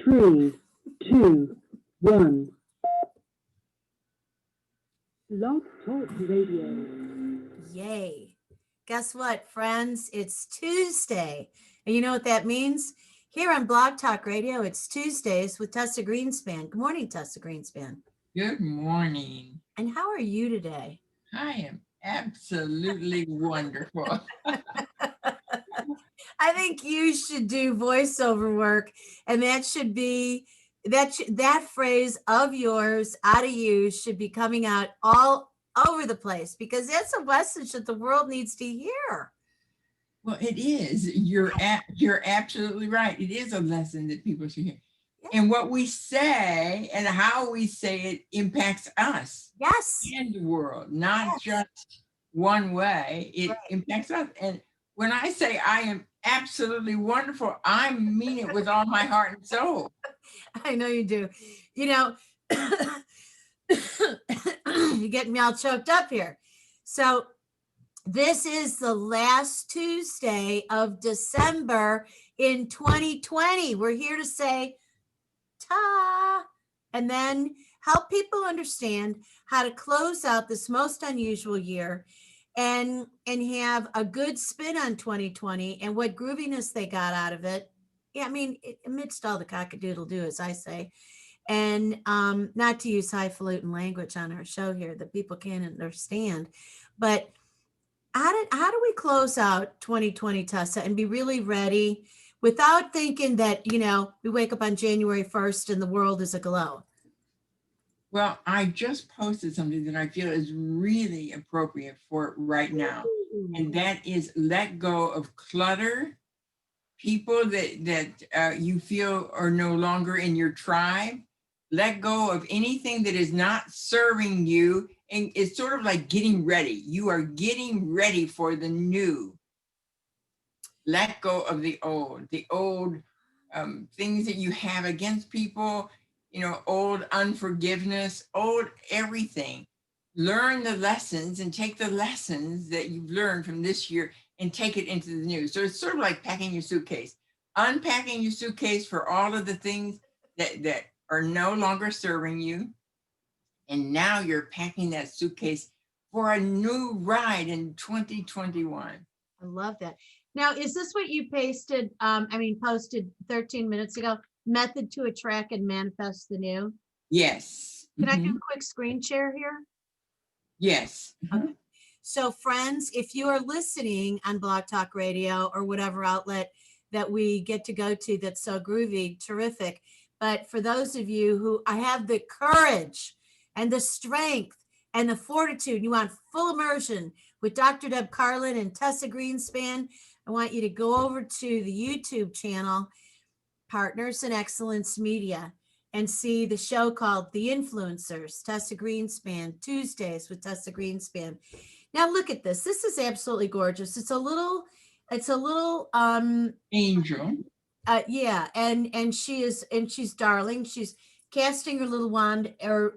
Three, two, one. Blog Talk Radio. Yay. Guess what, friends? It's Tuesday. And you know what that means? Here on Blog Talk Radio, it's Tuesdays with Tessa Greenspan. Good morning, Tessa Greenspan. Good morning. And how are you today? I am absolutely wonderful. I think you should do voiceover work, and that should be that phrase of yours out of you should be coming out all over the place, because that's a message that the world needs to hear. Well, it is. You're absolutely right. It is a lesson that people should hear. Yeah. And what we say and how we say it impacts us. Yes. And the world, not just one way. It impacts us. And when I say I am absolutely wonderful, I mean it with all my heart and soul. I know you do. You know, you're getting me all choked up here. So this is the last Tuesday of December in 2020. We're here to say ta, and then help people understand how to close out this most unusual year and have a good spin on 2020 and what grooviness they got out of it. Yeah, I mean, amidst all the cock-a-doodle-doo, as I say, and not to use highfalutin language on our show here that people can't understand, but how do we close out 2020, Tessa, and be really ready without thinking that, you know, we wake up on January 1st and the world is aglow? Well, I just posted something that I feel is really appropriate for right now. And that is let go of clutter, people that you feel are no longer in your tribe. Let go of anything that is not serving you. And it's sort of like getting ready. You are getting ready for the new. Let go of the old things that you have against people, you know, old unforgiveness, old everything. Learn the lessons and take the lessons that you've learned from this year and take it into the new. So it's sort of like packing your suitcase, unpacking your suitcase for all of the things that are no longer serving you. And now you're packing that suitcase for a new ride in 2021. I love that. Now, is this what you posted 13 minutes ago? Method to attract and manifest the new? Yes. Can I do a quick screen share here? Yes. Okay. So friends, if you are listening on Blog Talk Radio or whatever outlet that we get to go to that's so groovy, terrific. But for those of you who have the courage and the strength and the fortitude, you want full immersion with Dr. Deb Carlin and Tessa Greenspan, I want you to go over to the YouTube channel, Partners in Excellence Media, and see the show called The Influencers, Tessa Greenspan, Tuesdays with Tessa Greenspan. Now look at this. This is absolutely gorgeous. It's a little angel. Yeah, and she's darling. She's casting her little wand, or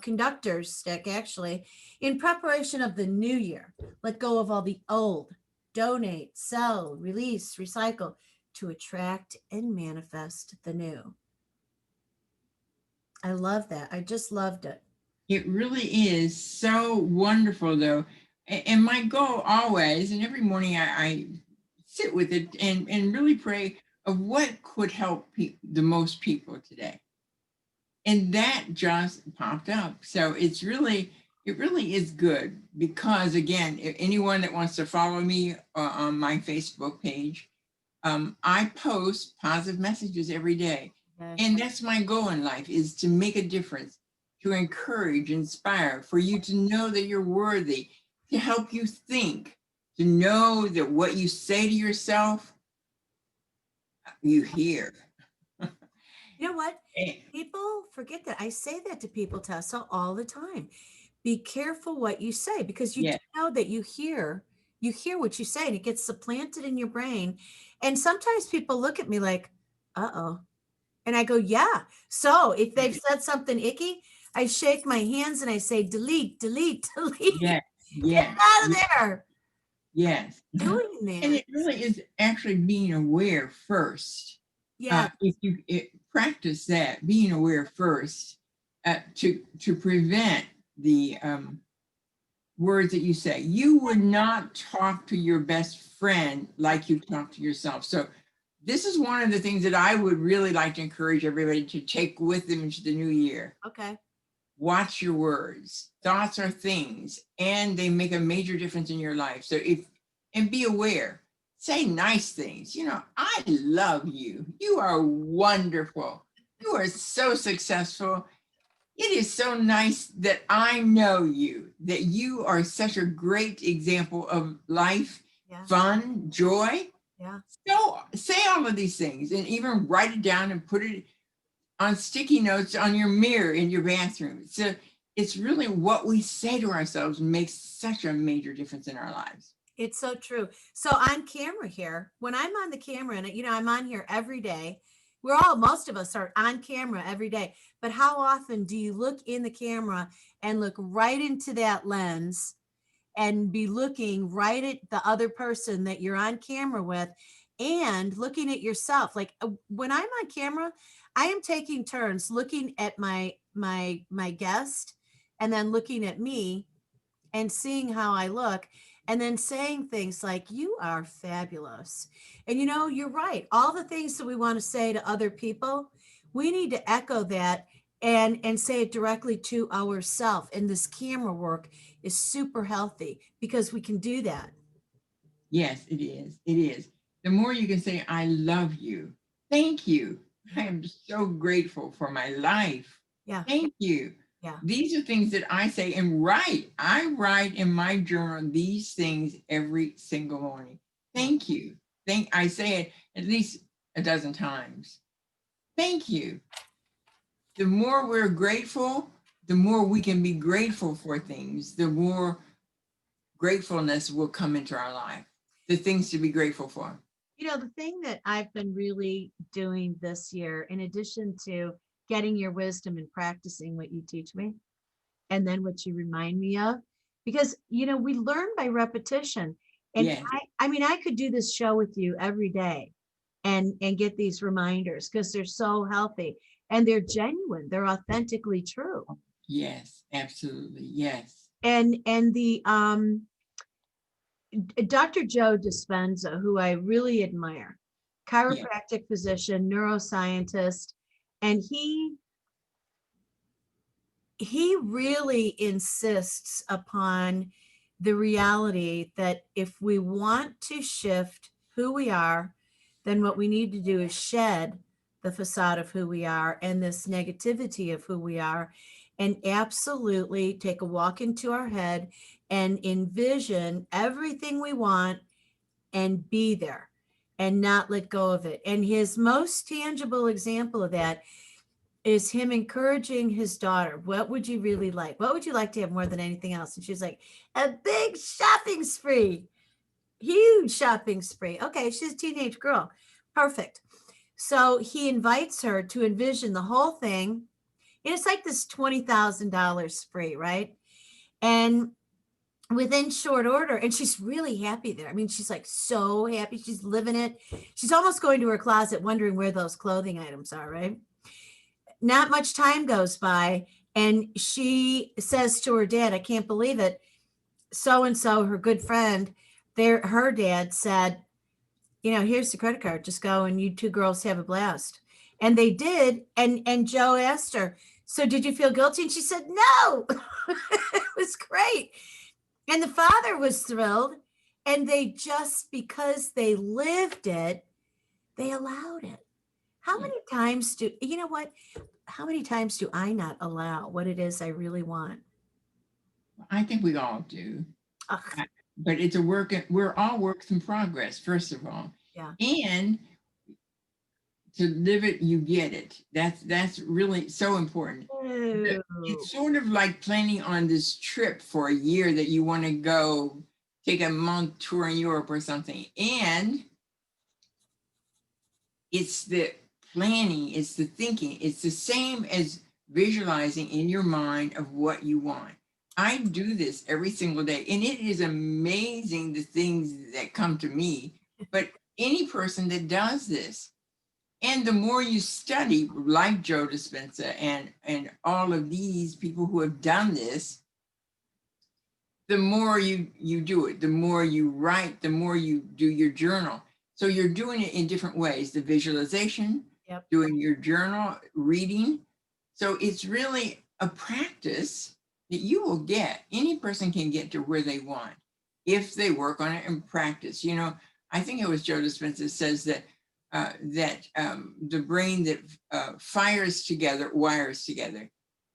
conductor's stick, actually, in preparation of the new year. Let go of all the old. Donate, sell, release, recycle to attract and manifest the new. I love that. I just loved it. It really is so wonderful, though. And my goal always, and every morning I sit with it and really pray of what could help the most people today. And that just popped up. So it really is good, because again, if anyone that wants to follow me on my Facebook page, I post positive messages every day. And that's my goal in life, is to make a difference, to encourage, inspire, for you to know that you're worthy, to help you think, to know that what you say to yourself, you hear. You know what? People forget that. I say that to people, Tessa, all the time. Be careful what you say, because you know that you hear what you say, and it gets supplanted in your brain. And sometimes people look at me like, uh-oh. And I go, yeah. So if they've said something icky, I shake my hands and I say, delete, delete, delete. Yes. Get out of there. Yes. Doing that. And it really is actually being aware first. Yeah. If you practice that, being aware first, to prevent the words that you say. You would not talk to your best friend like you talk to yourself. So this is one of the things that I would really like to encourage everybody to take with them into the new year. Okay. Watch your words. Thoughts are things, and they make a major difference in your life. So and be aware. Say nice things. You know, I love you. You are wonderful. You are so successful. It is so nice that I know you, that you are such a great example of life, Yeah. fun, joy. Yeah. So say all of these things and even write it down and put it on sticky notes on your mirror in your bathroom. So it's really what we say to ourselves makes such a major difference in our lives. It's so true. So on camera here, when I'm on the camera, and I'm on here every day, most of us are on camera every day, but how often do you look in the camera and look right into that lens and be looking right at the other person that you're on camera with and looking at yourself? Like when I'm on camera, I am taking turns looking at my guest and then looking at me and seeing how I look, and then saying things like, you are fabulous. And you're right. All the things that we want to say to other people, we need to echo that and say it directly to ourselves. And this camera work is super healthy because we can do that. Yes, it is. It is. The more you can say, I love you. Thank you. I am so grateful for my life. Yeah. Thank you. Yeah. These are things that I say and write. I write in my journal these things every single morning. Thank you. I say it at least a dozen times. Thank you. The more we're grateful, the more we can be grateful for things, the more gratefulness will come into our life, the things to be grateful for. The thing that I've been really doing this year, in addition to getting your wisdom and practicing what you teach me, and then what you remind me of, because we learn by repetition. And Yes. I mean, I could do this show with you every day and get these reminders because they're so healthy and they're genuine, they're authentically true. Yes, absolutely. Yes. And the Dr. Joe Dispenza, who I really admire, chiropractic physician, neuroscientist, and he really insists upon the reality that if we want to shift who we are, then what we need to do is shed the facade of who we are and this negativity of who we are, and absolutely take a walk into our head and envision everything we want and be there and not let go of it. And his most tangible example of that is him encouraging his daughter. What would you really like? What would you like to have more than anything else? And she's like, a big shopping spree, huge shopping spree. Okay, she's a teenage girl. Perfect. So he invites her to envision the whole thing. And it's like this $20,000 spree, right? And within short order, and she's really happy there. I mean, she's like so happy. She's living it. She's almost going to her closet wondering where those clothing items are, right? Not much time goes by, and she says to her dad, I can't believe it. So-and-so, her good friend, her dad said, here's the credit card. Just go and you two girls have a blast. And they did. And Joe asked her, so did you feel guilty? And she said, no, it was great. And the father was thrilled. And they just, because they lived it, they allowed it. How many times how many times do I not allow what it is I really want? I think we all do. Ugh. But it's we're all works in progress, first of all. Yeah. And to live it, you get it. That's really so important. Ew. It's sort of like planning on this trip for a year that you want to go take a month tour in Europe or something. And it's the planning, it's the thinking, it's the same as visualizing in your mind of what you want. I do this every single day, and it is amazing the things that come to me. But any person that does this, And the more you study, like Joe Dispenza and all of these people who have done this, the more you do it, the more you write, the more you do your journal. So you're doing it in different ways, the visualization, Yep. doing your journal, reading. So it's really a practice that you will get. Any person can get to where they want if they work on it and practice. You know, I think it was Joe Dispenza says that the brain that fires together wires together.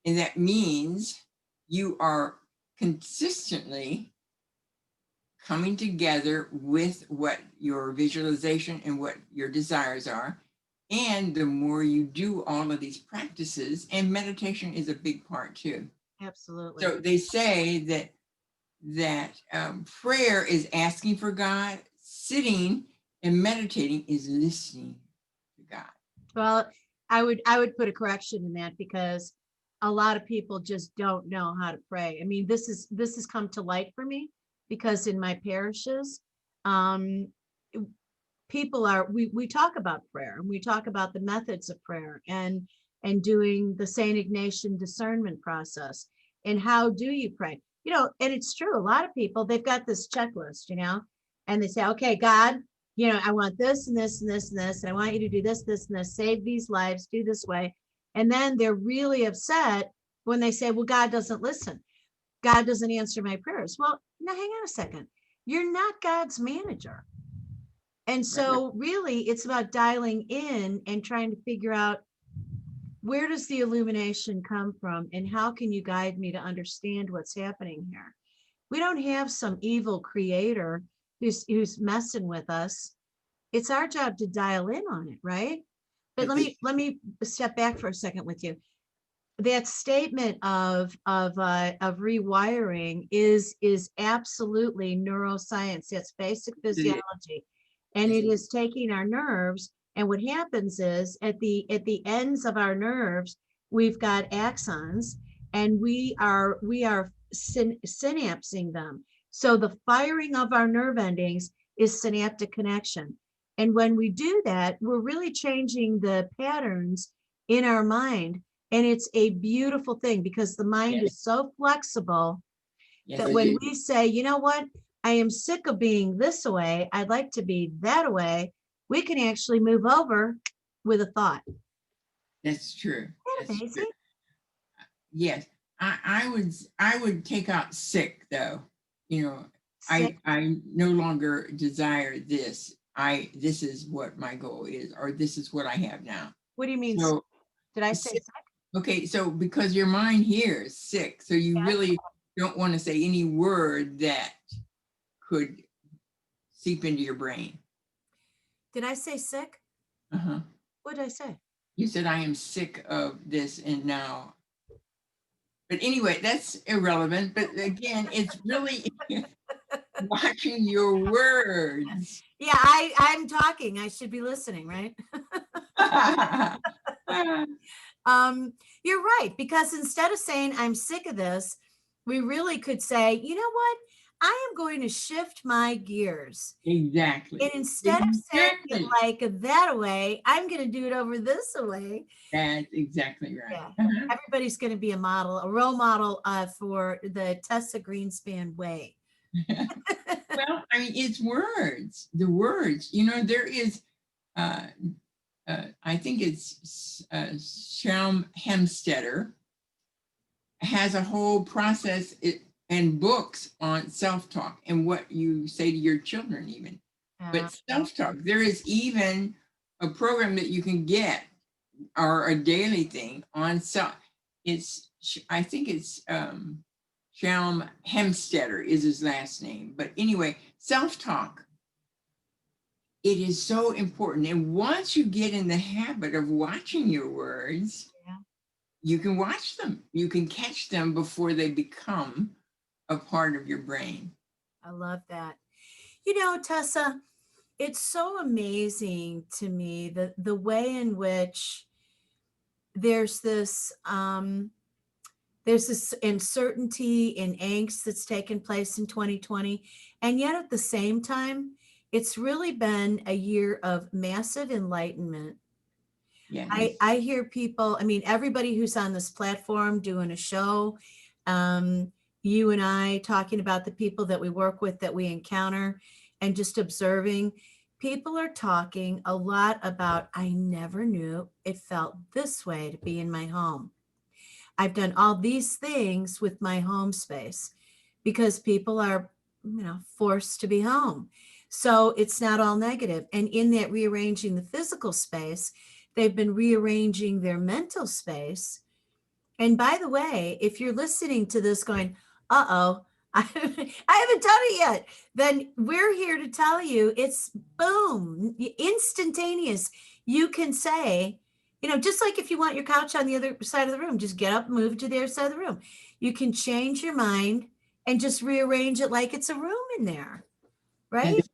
And that means you are consistently coming together with what your visualization and what your desires are. And the more you do all of these practices, and meditation is a big part too. Absolutely. So they say that prayer is asking for God, sitting and meditating is listening to God. Well, I would put a correction in that, because a lot of people just don't know how to pray. I mean, this has come to light for me, because in my parishes, people we talk about prayer, and we talk about the methods of prayer, and doing the Saint Ignatian discernment process, and how do you pray, you know. And it's true, a lot of people, they've got this checklist, you know, and they say, okay, God, you know, I want this and this and this and this, and I want you to do this, this and this, save these lives, do this way. And then they're really upset when they say, well, God doesn't listen, God doesn't answer my prayers. Well, now hang on a second, you're not God's manager. And so really it's about dialing in and trying to figure out, where does the illumination come from, and how can you guide me to understand what's happening here? We don't have some evil creator who's messing with us. It's our job to dial in on it, right? But let me step back for a second with you. That statement of rewiring is absolutely neuroscience. That's basic physiology. And it is taking our nerves, and what happens is at the ends of our nerves, we've got axons, and we are synapsing them. So the firing of our nerve endings is synaptic connection. And when we do that, we're really changing the patterns in our mind. And it's a beautiful thing, because the mind is so flexible that when we say, you know what, I am sick of being this way, I'd like to be that way, we can actually move over with a thought. That's true. Isn't that amazing? Yes, I would take out sick though. You know, I no longer desire this. This is what my goal is, or this is what I have now. What do you mean? So did I say sick? Okay, so because your mind here is sick, so you really don't want to say any word that could seep into your brain. Did I say sick? Uh-huh. What did I say? You said, I am sick of this and now. But anyway, that's irrelevant. But again, it's really watching your words. Yeah, I'm talking. I should be listening, right? You're right, because instead of saying I'm sick of this, we really could say, you know what? I am going to shift my gears. Exactly. And instead of saying it like that way, I'm going to do it over this way. That's exactly right. Yeah. Everybody's going to be a model, a role model for the Tessa Greenspan way. Well, I mean, it's words, the words, you know, there is, I think it's Shalom Hemstetter has a whole process and books on self-talk and what you say to your children even. But self-talk, there is even a program that you can get, or a daily thing on self. I think it's Shalom Hemstetter is his last name. But anyway, self-talk. It is so important. And once you get in the habit of watching your words, you can watch them. You can catch them before they become a part of your brain. I love that. You know, Tessa, it's so amazing to me the way in which there's this uncertainty and angst that's taken place in 2020. And yet at the same time, it's really been a year of massive enlightenment Yes. I hear people, I mean, everybody who's on this platform doing a show, you and I talking about the people that we work with, that we encounter, and just observing, people are talking a lot about, I never knew it felt this way to be in my home. I've done all these things with my home space because people are, forced to be home. So it's not all negative. And in that rearranging the physical space, they've been rearranging their mental space. And by the way, if you're listening to this going, uh-oh, I haven't done it yet, then we're here to tell you it's boom, instantaneous. You can say, just like if you want your couch on the other side of the room, just get up, move to the other side of the room. You can change your mind and just rearrange it like it's a room in there, right?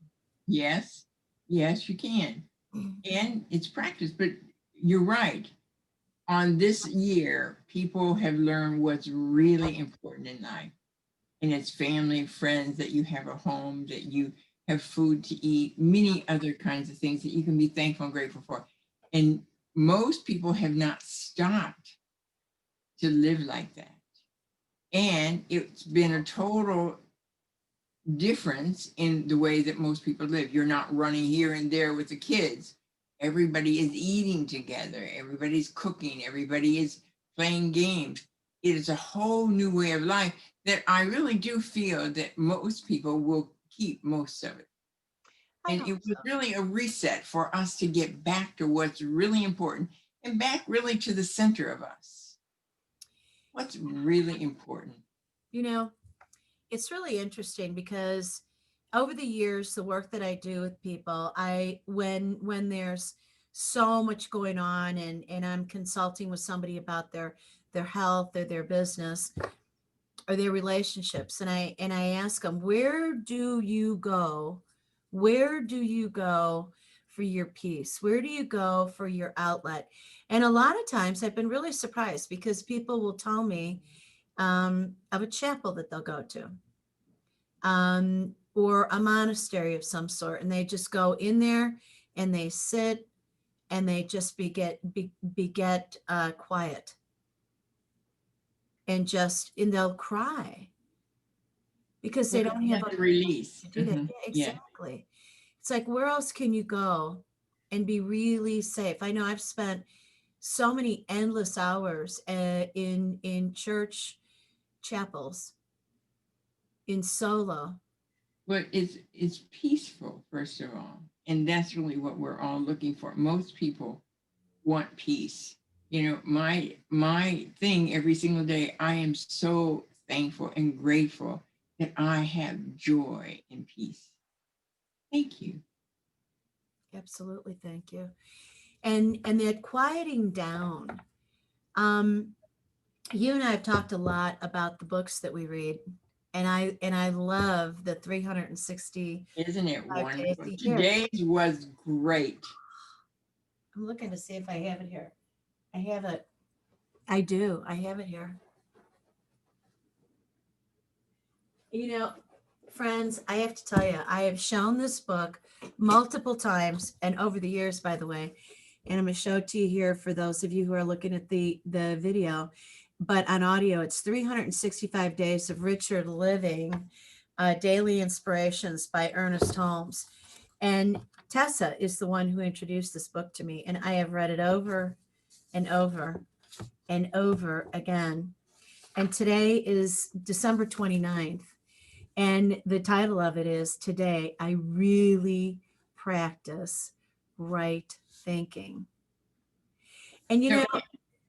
Yes, yes, you can. And it's practice, but you're right. On this year, people have learned what's really important in life. And it's family, friends, that you have a home, that you have food to eat, many other kinds of things that you can be thankful and grateful for. And most people have not stopped to live like that. And it's been a total difference in the way that most people live. You're not running here and there with the kids. Everybody is eating together. Everybody's cooking. Everybody is playing games. It is a whole new way of life that I really do feel that most people will keep most of it. And it was really a reset for us to get back to what's really important and back really to the center of us. What's really important? It's really interesting because over the years, the work that I do with people, when there's so much going on, and I'm consulting with somebody about their health or their business or their relationships, and I ask them, where do you go? Where do you go for your peace? Where do you go for your outlet? And a lot of times I've been really surprised because people will tell me of a chapel that they'll go to, or a monastery of some sort, and they just go in there and they sit and they just beget quiet, and they'll cry because they don't have a release to do that. Yeah, exactly. It's like, where else can you go and be really safe? I know I've spent so many endless hours in church chapels in solo. Well, it's peaceful, first of all, and that's really what we're all looking for. Most people want peace. My thing every single day, I am so thankful and grateful that I have joy and peace. Thank you. Absolutely, thank you. And that quieting down. Um, you and I have talked a lot about the books that we read, and I love the 360. Isn't it wonderful? days. Today's was great. I'm looking to see if I have it here. I have it. I do. I have it here. Friends, I have to tell you, I have shown this book multiple times, and over the years, by the way, and I'm going to show it to you here for those of you who are looking at the video, but on audio, it's 365 Days of Richer Living, Daily Inspirations by Ernest Holmes. And Tessa is the one who introduced this book to me, and I have read it over and over and over again. And today is December 29th. And the title of it is, Today I Really Practice Right Thinking. And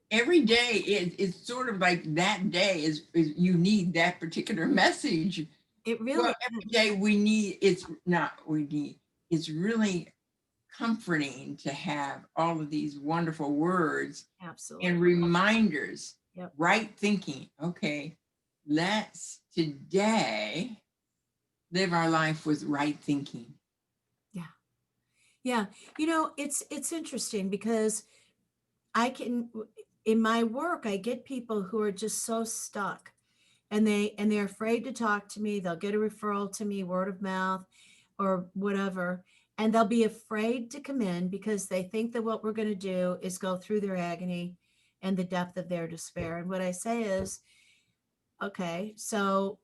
every day it's sort of like that day is you need that particular message. It really every day it's really comforting to have all of these wonderful words. Absolutely. And reminders. Yep. Right thinking. Okay, let's today live our life with right thinking. Yeah. It's interesting because in my work, I get people who are just so stuck, and they're afraid to talk to me. They'll get a referral to me, word of mouth or whatever. and they'll be afraid to come in because they think that what we're going to do is go through their agony and the depth of their despair. And what I say is, okay, so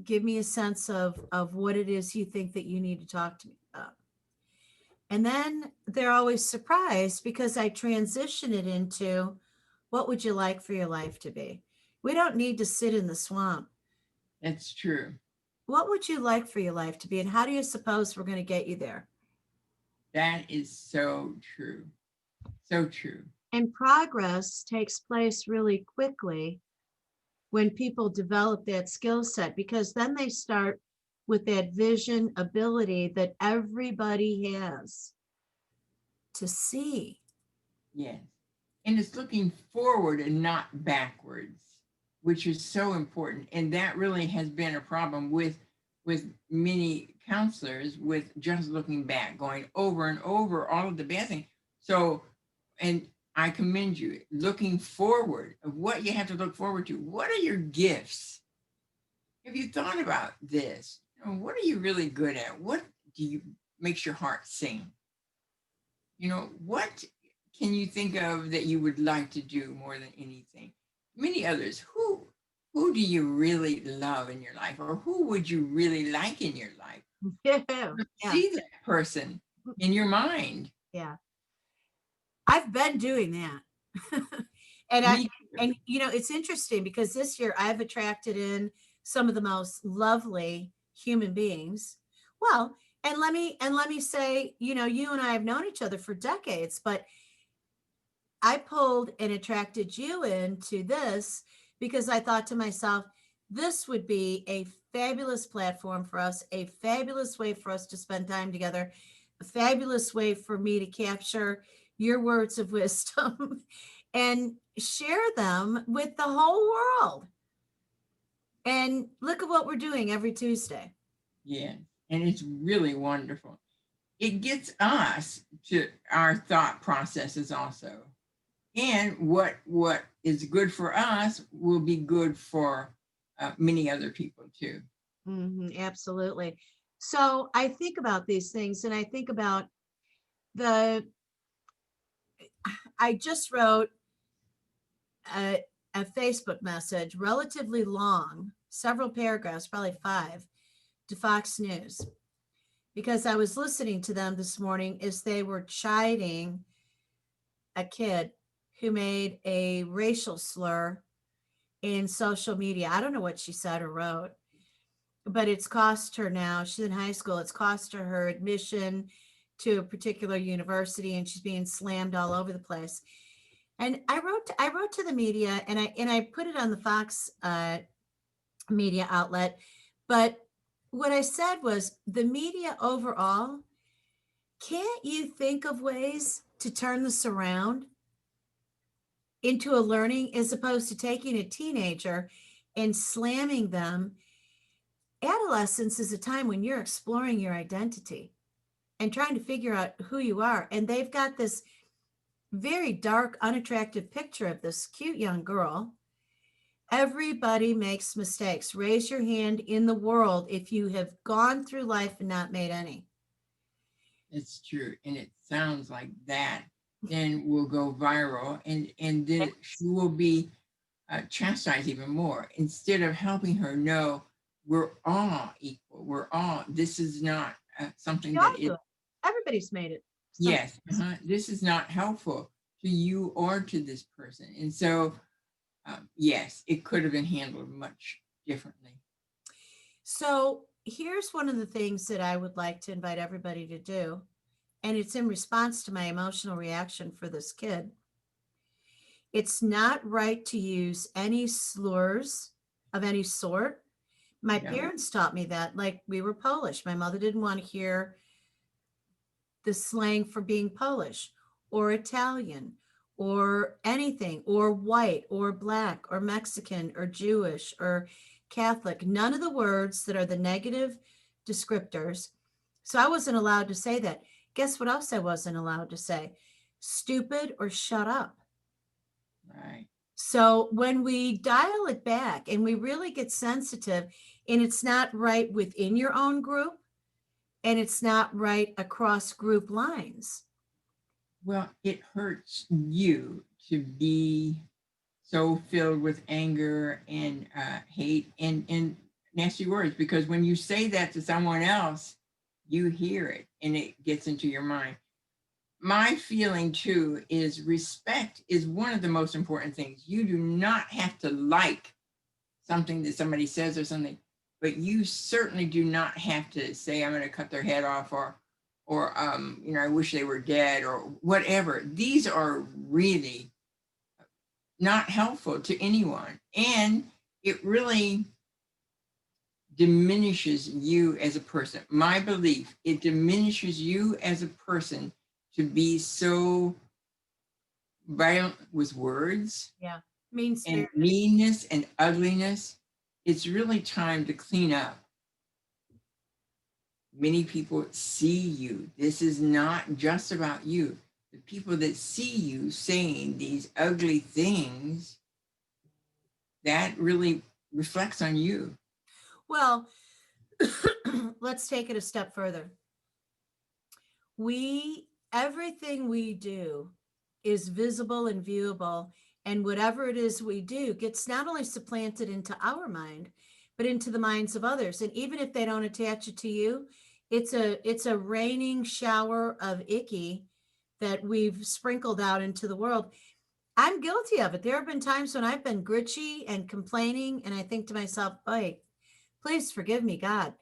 give me a sense of what it is you think that you need to talk to me about. And then they're always surprised because I transition it into, what would you like for your life to be? We don't need to sit in the swamp. That's true. What would you like for your life to be? And how do you suppose we're going to get you there? That is so true. So true. And progress takes place really quickly when people develop that skill set, because then they start with that vision ability that everybody has to see. Yes. And it's looking forward and not backwards, which is so important. And that really has been a problem with many counselors, with just looking back, going over and over all of the bad things. So, and I commend you looking forward of what you have to look forward to. What are your gifts? Have you thought about this? You know, what are you really good at? What do you makes your heart sing? You know, what can you think of that you would like to do more than anything? Many others. Who do you really love in your life, or who would you really like in your life? Yeah. See that person in your mind. Yeah. I've been doing that. and Me and you know, it's interesting because this year I've attracted in some of the most lovely human beings. Well, and let me say, you know, you and I have known each other for decades, but I pulled and attracted you into this because I thought to myself, this would be a fabulous platform for us, a fabulous way for us to spend time together, a fabulous way for me to capture your words of wisdom and share them with the whole world. And look at what we're doing every Tuesday. Yeah, and it's really wonderful. It gets us to our thought processes also. And what is good for us will be good for many other people too. Absolutely. So I think about these things and I think about I just wrote a Facebook message, relatively long, several paragraphs, probably 5, to Fox News, because I was listening to them this morning as they were chiding a kid who made a racial slur in social media. I don't know what she said or wrote, but it's cost her now. She's in high school. It's cost her admission to a particular university, and she's being slammed all over the place. And I wrote to the media, and I put it on the Fox media outlet. But what I said was, the media overall, can't you think of ways to turn this around into a learning, as opposed to taking a teenager and slamming them? Adolescence is a time when you're exploring your identity and trying to figure out who you are. And they've got this very dark, unattractive picture of this cute young girl. Everybody makes mistakes. Raise your hand in the world if you have gone through life and not made any. It's true. And it sounds like that then will go viral, and then she will be chastised even more, instead of helping her know we're all equal. We're all, this is not something that is, Everybody's made it. yes, this is not helpful to you or to this person. And so, yes, it could have been handled much differently. So here's one of the things that I would like to invite everybody to do. And it's in response to my emotional reaction for this kid. It's not right to use any slurs of any sort. My parents taught me that. Like, we were Polish. My mother didn't want to hear the slang for being Polish or Italian or anything, or white or black or Mexican or Jewish or Catholic. None of the words that are the negative descriptors. So I wasn't allowed to say that. Guess what else I wasn't allowed to say? Stupid or shut up. Right. So when we dial it back and we really get sensitive, and it's not right within your own group, and it's not right across group lines. Well, it hurts you to be so filled with anger and hate and nasty words, because when you say that to someone else, you hear it and it gets into your mind. My feeling too is respect is one of the most important things. You do not have to like something that somebody says or something, but you certainly do not have to say, I'm going to cut their head off, or you know, I wish they were dead, or whatever. These are really not helpful to anyone. And it really diminishes you as a person. My belief, it diminishes you as a person to be so violent with words Yeah. Mean and spirited. meanness and ugliness. It's really time to clean up. Many people see you. This is not just about you. The people that see you saying these ugly things, that really reflects on you. Well, let's take it a step further. Everything we do is visible and viewable, and whatever it is we do gets not only supplanted into our mind, but into the minds of others. And even if they don't attach it to you, it's a raining shower of icky that we've sprinkled out into the world. I'm guilty of it. There have been times when I've been gritchy and complaining, and I think to myself, "Wait, please forgive me, God.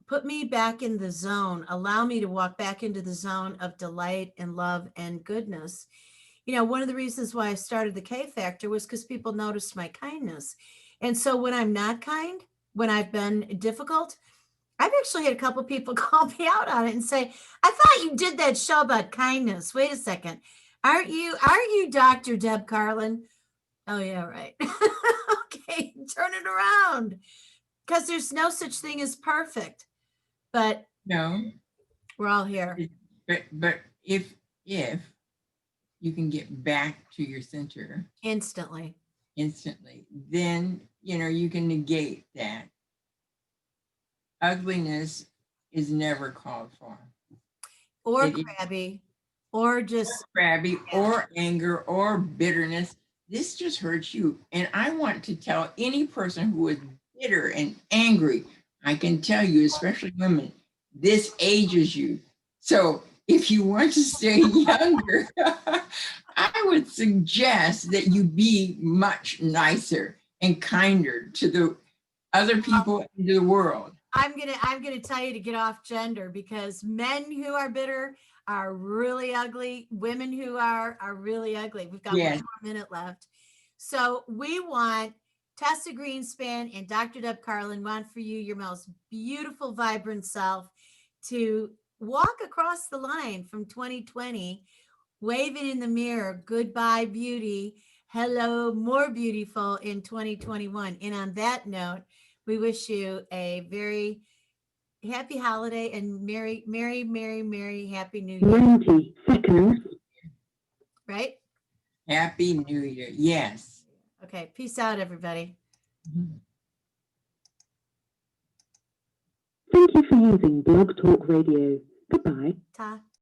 Put me back in the zone. Allow me to walk back into the zone of delight and love and goodness." You know, one of the reasons why I started the K Factor was because people noticed my kindness. And so when I'm not kind, when I've been difficult, I've actually had a couple people call me out on it and say, "I thought you did that show about kindness. Wait a second. Aren't you Dr. Deb Carlin?" Oh, yeah, right. Okay, turn it around. Because there's no such thing as perfect, but No, we're all here. but if you can get back to your center Instantly. instantly, then you know you can negate that. Ugliness is never called for. Or It is crabby, or just, crabby yeah. or anger or bitterness. This just hurts you. And I want to tell any person who is bitter and angry, I can tell you, especially women, this ages you. So if you want to stay younger, I would suggest that you be much nicer and kinder to the other people in the world. I'm gonna tell you to get off gender, because men who are bitter are really ugly. Women who are really ugly. We've got Yes. 1 more minute left. So we want Tessa Greenspan and Dr. Deb Carlin want for you your most beautiful, vibrant self to walk across the line from 2020, waving in the mirror, goodbye, beauty. Hello, more beautiful in 2021. And on that note, we wish you a very happy holiday and merry, merry, merry, merry, happy new year. 90 seconds. Right? Happy New Year. Yes. Okay. Peace out, everybody. Thank you for using Blog Talk Radio. Goodbye. Ta.